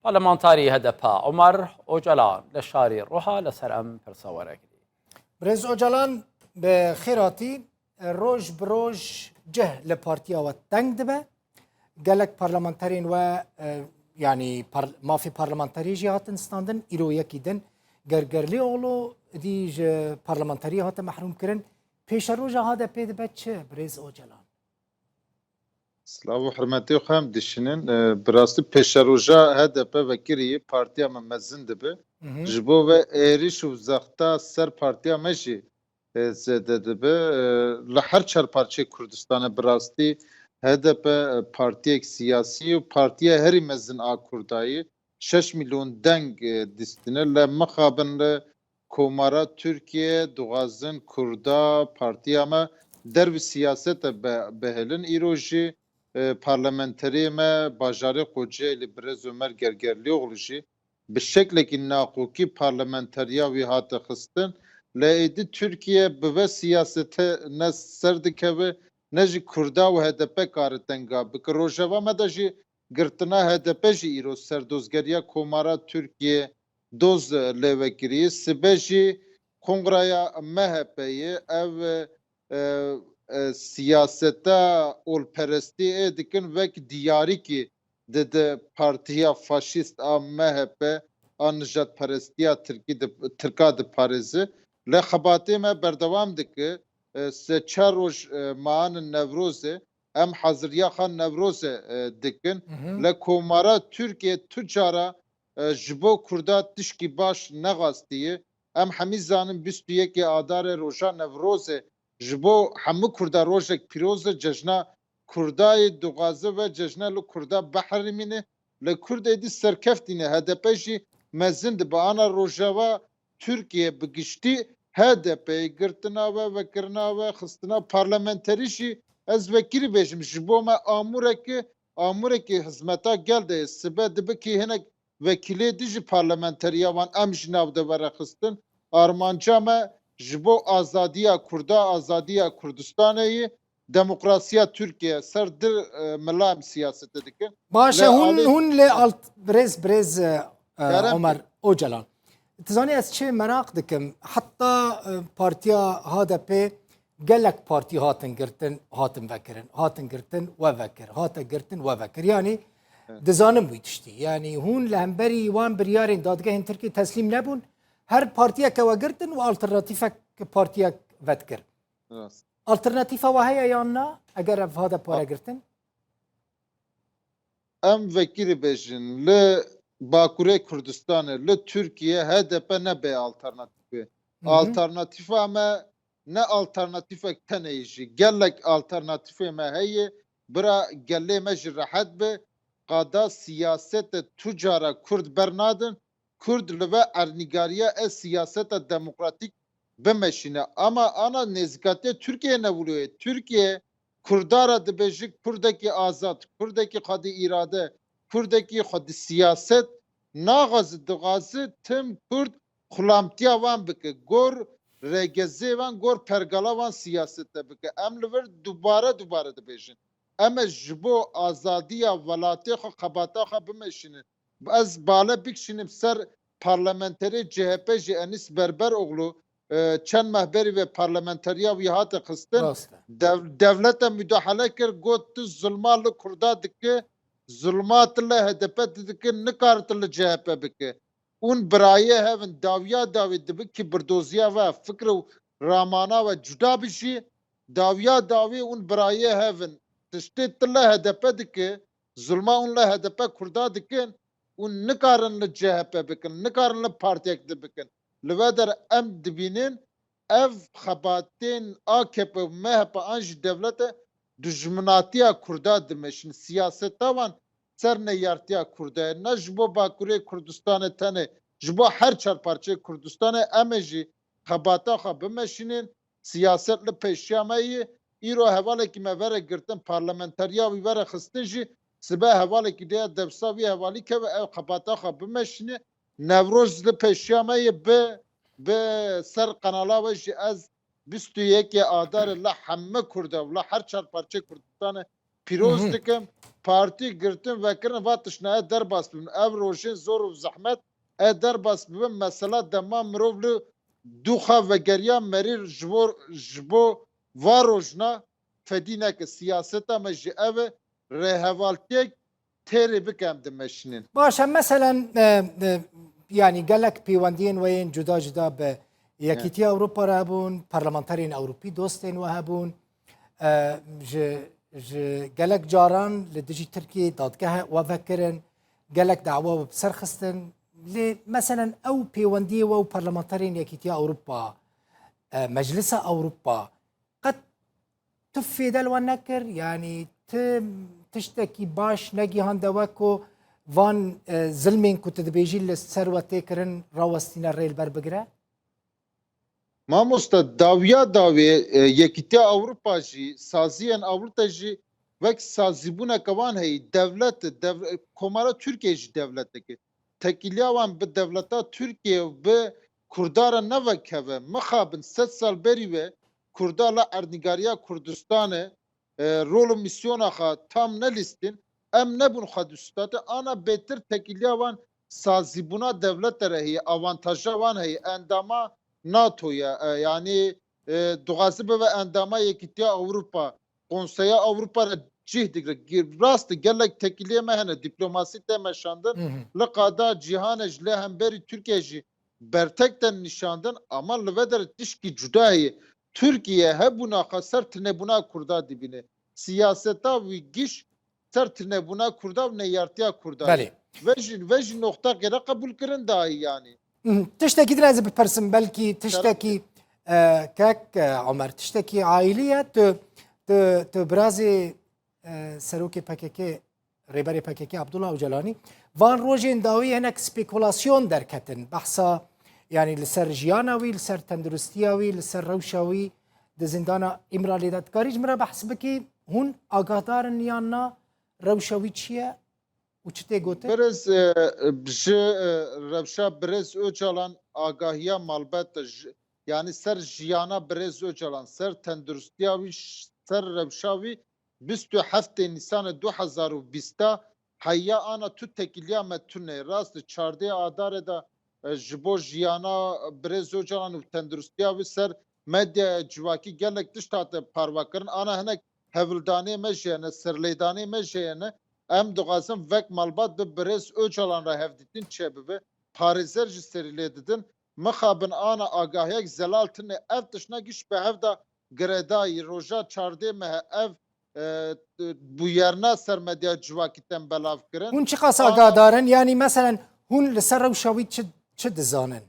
پارلمانتاری HDP عمر اوجلان لشاری روحا لسر ام پرساورک. برز اوجلان به خیراتی روز بروز جه لپارتیا و تنگ دبه گلک پارلمانترین و yani mafi parlamenterî jî hatin standin îro yekî din gergerlê oğlu dî ji parlamenterî hate mehrum kirin pêşeroja HDP dibe çi Birêz Ocalan? Slav û hurmetê xwe em dişinin bi rastî pêşeroja HDP vekirî partiya me mezin dibe ji bo ve êriş û zexta ser partiya me jî zêde dibe li her çarparçeyê Kurdistanê bi rastî HDP partiyek siyasî û partiya herî mezin a Kurdayî 6 milyon deng dîstîne li mixabin li komara Türkiye dixwazin Kurda partiya me dervî siyasete bihêlin îro jî parlamenterê me bajarê Xocê li Birêz Ömer Gergerlioğlu jî bi şeklekî naqûkî parlamenteriya wî hate xistin li êdî Türkiye bi ve siyasete ne ser dikeve ne jî Kurda û HDP kare tenga bike. Rojava me de jî girtina HDP jî îro serdozgeriya komara Türkiye doz lêvekirî sibe jî Kongraya MHP'yê ev siyaseta olperestî ê dikin vek diyarîkî di partiya faşîst a MHP a nijadperestiya Tirka diparêze li xebatê me berdewam dike se çar roj maanin Newrozê em heziriya xwe Newrozê dikin li komara Türkiye tu cara ji bo Kurda tişkî baş nexastiye em hemî zanin 21 Adarê roja Newrozê ji bo hemû Kurda rojek pîroz e cejna Kurdayê dixwaze ve cejna li Kurda behrimîne li Kurdê dî serkeftîne HDP jî mezin dibe ana rojava Türkiye bi giştî HDP'yi girtina ve vekirina ve xistina parlamenterî jî ez vekirî bêjim ji bo me amurekî hizmeta gel de sibe dibe ki hinek vekilê dî jî parlamenteriya wan em ji nav de were xistin armanca me ji bo azadiya Kurda azadiya Kurdistanê demokrasiya Türkiye ser dir mila em siyasetê dikin. Baş e hûn lê alt Birêz Ömer Ocalan. Tizanî ez çi merak dikim heta partiya HDP gelek partî hatin girtin hatin vekirin hatin girtin ve vekir hate girtin ve vekir yani dizanim wî tiştî yani hûn li hemberî wan biryarên dadgehên Tirkiye teslîm nebûn her partiyeke ve girtin û alternatîfek partiyek vedkir. Alternatîfa we heye yan na eger ev HDP were girtin? Em vekirî bêjin li Bakurê Kurdistanê li Türkiye HDP nebe alternatîfê. Alternatîfa me ne alternatîfek tenê jî gelek alternatîfê me heye bira gelê me jî rehet be qada siyasete tu cara Kurd bernadin Kurd li ve ernîgariya siyaseta demokratîk bimeşîne ama ana nêzîkatiya Türkiye nevûlûye Türkiye Kurdara dibêjik Kurdekî azad Kurdekî xwedî îrade Kurdekî xwedî siyaset naxwaze dixwaze tim Kurd xulamtiya wan bike gor rêgezê wan gor pergala wan siyasete bike em li vir dubare dibêjin em e ji bo azadiya welatê xwe xebata xwe bimeşînin ez bale bikişînim ser parlamenterê CHP jî Enîs Berberoğlu çend mehberî ve parlamenteriya wî hate xistin devlete müdahale kir got tu zulma li Kurda dike zulmat li HDP dikin nikaritin li CHP bike ûn birayê hevin dawiya dawî dibe ki birdoziya ve fikr û ramana ve cuda bijî dawiya dawî ûn birayê hevin tiştê li HDP dike zulma ûn li HDP Kurda dikin ûn nikarin li CHP bikin nikarin li partiyek dibikin li ve der em dibînin ev xebatên AKP û MHP an ji devlete dijminatiya Kurda dimeşin siyaseta wan ser neyartiya Kurda ne ji bo Bakurê Kurdistanê tenê ji bo her çarparçeyê Kurdistanê em ê jî xebata xwe bimeşînin siyaset li pêşiya me yê îro hevalekî me vere girtin parlamenteriya wî vere xistin jî sibe hevalekî diya devsa wî hevalî keve ev xebata xwe bimeşîne Newroz li pêşiya me yê bi ser qenala we jî ez 21 Adarê li hemme Kurda li her çarparçeyê Kurdistanê پیروز دکم پارتی گرتن و کردن و تشنه در باس ببین اف روشن زور و زحمت در باس ببین مثلا دما مروف ل دوخا و گریا مریر جبو واروجنا فدینه که سیاست ما جی اف رهوالتیک تری بکم دمشنین باشه مثلا يعني قال لك بيواندين وين جدا جدا ب يكيتي اوروبا رابون برلمانتاريين اوروبي دوستين وهابون ج ج قال لك جاران لدجي تركي دادقها وفكرن قال لك دعوه بسرخستن مثلا او بيواندي او برلمانتاريين يكيتي اوروبا مجلس اوروبا قد تفيد الونكر يعني تشتكي باش نجي هندوكو وان ظلمين كنت دبيجي للثروة تكرن راوستينا الريل بربقرة؟ ما مستا داویا داوی یکیتی اوروپا جی سازیان اوروپا جی وک سازیبونا کوان هی دولت کمارا ترکیه جی دولت که تکیلیا وان به دولتا ترکیه و به کردارا نوکه مخابن 100 سال بری و کردالا اردنگاریا کردستان رول میسیون آخا tam نلیستین ام نبون خدوستات آنا بهتر تکیلیا وان سازیبونا دولت رهی avantajا وان هی انداما ناتویا yani دوغازبه و انداما یکیتیا اوروپا کنسیا اوروپا را جهد راست گلک تکیلیه مهنه دیپلوماسی تمشاندن لقادا جهان اجله هم بری ترکیه جی برتکتن نشاندن اما لودر تشکی جدایی Türkiye hebuna xasar tinebuna Kurda dibine. Siyaseta ve giş ser tinebuna Kurda ve neyartiya Kurda. بله Vejin nokta gere kabul kırın dahi yani. تشتكي لازم بترسم بلكي تشتكي كاك عمر تشتكي عائلية تبرازي سروكي باكيكي ريبري باكيكي عبد الله وجلاني وان روجين داوي هناك سبيكولاسيون دركتن بحثا يعني لسر جياناوي لسر تندرستياوي لسر روشاوي د زندانا امرالي دات كاريج مرا بحث بكي هون آگاهدارن يانا روشاوي چيه وچته گوته Brez revşa Brez Öcalan agahiya malbat yani ser jiyana Brez Öcalan ser tenduristiyavi ser revşavi 27 Nisan 2020 hayya ana tu tekiliya metune rast çarde adare da jibo jiyana Brez Öcalan u tenduristiyavi ser medya civaki gelek diştate parvakırın ana henek hevildane mejene serleydane mejene em dixwazin vek malbat bi Brez Öcalan re hevdîtin çebibe parêzer ji serîlê didin mixabin ana agahiyek zelal tune ev tişna giş bi hevda giredayî roja çardê me ev bûyerna sermedya civakî tem belav kirin هون چه قاس آگاهدارن يعني مثلا هون لسر روشاوي چه دزانن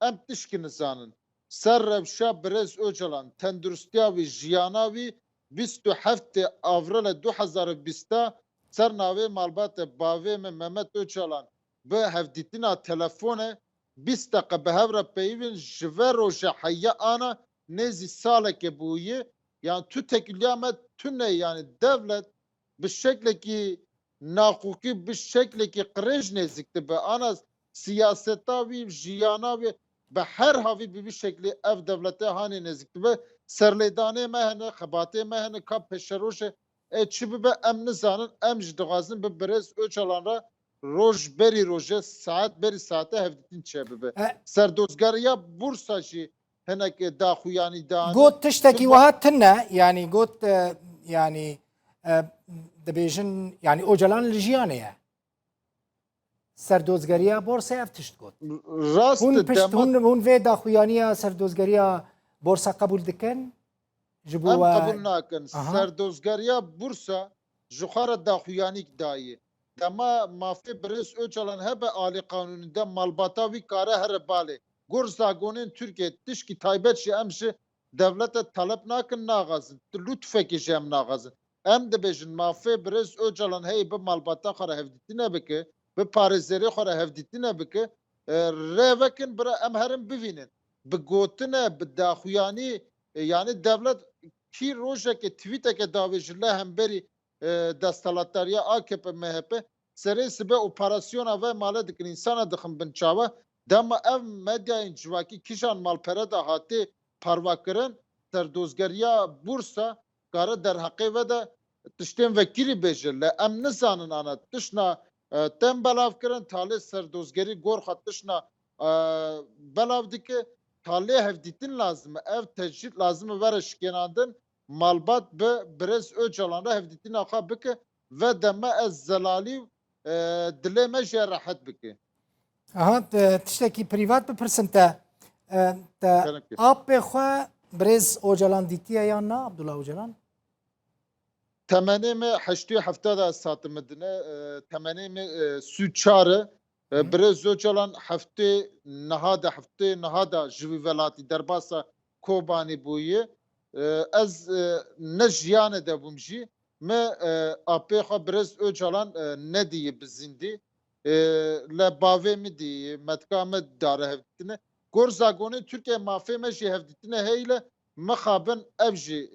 em tişkî nizanin ser rewşa Brez Öcalan tenduristiya wî jiyana wî 27 Avril 2020 ser navê malbatê bavê me Mehmet Öcalan bi hevdîtina telefone 20 deqe bi hev re peyivên ji ve roja heya ana nêzî salekê bûye yani tu tekiliya me tune yani devlet bi şeklekî naxukî bi şeklekî qirêj nêzik dibe ana siyaseta wî jiyana wî bi her havî bi şeklî ev devletê hanê nêzik dibe serlêdanê me hene xebatê me hene ka peşerojê çi bibe em nizanin em ji dixwazin bi Brez Öcalan re roj berî roje saet berî saete hevdîtin çebibe serdozgeriya Bursa jî hinek daxuyanî dane قوت تشتكي وهات تنا يعني قوت يعني دبيجن يعني اوجلان الجيانية سردوزگريا بورصة افتشت قوت rast هون پشت demat هون في داخويانية سردوزگريا بورصة قبول دكن em جبوا qebul nakin serdozgeriya Bursa ji xwe re daxuyanîk dayê dema mafê Brez Öcalan hebe alî qanûnî de malbata wî kare here balê gur zagonên Türkiye tişkî taybet jî em ji devlete talep nakin naxazin lütfekî jî em naxazin em dibêjin mafê Brez Öcalan hey bi malbata xwe re hevdîtî nebike bi parêzerê xwe re hevdîtî nebike rêvekin bire em herin bivînin bi gotine bi daxuyanî yani devlet ki rojeke tweeteke davê ji le hemberî destalateriya AKP MHP serê sibe operasyona ve male dikin insana dixin bin çawe dema ev medyayên civakî kîjan malpere de hatê parvakirin serdozgeriya Bursa kare derheqê ve de tiştên vekîlî bêje le em nizanin ana tişna tem belav kirin talê serdozgerî gor xwe tişna belav dike talê hevdîtin lazim e ev tecrît lazim e were şikênandin malbat bi Birêz Öcalan re hevdîtina xwe bike ve deme ez zelalî dilê me jê rehet bike. Aha tiştekî prîvat bipirsin te apê xwe Birêz Öcalan dîtiye yan na Abdullah Öcalan? Temenê me heştê heftada satı midine temenê me sû çar e Birêz Öcalan heftê nihada ji vî welatî derbasa Kobanî bûye ez ne jiyanê de bûm jî me apê xwe Birêz Öcalan nedîye bi zîndî le bavê min dîye metka me dare hevdîtine gor zagonê Tirkiye mafê me jî hevdîtine heyle mixabin ev jî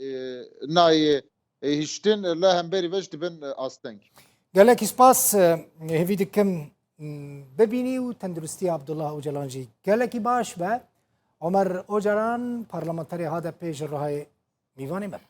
nayê hiştin le hemberî ve ji dibin asteng. Gelekî spas hêvî dikim bibînî û tendurustiya Abdullah Öcalan jî gelekî baş be. Ömer Öcalan parlamenterê HDP ji Rihayê Mîvanê me.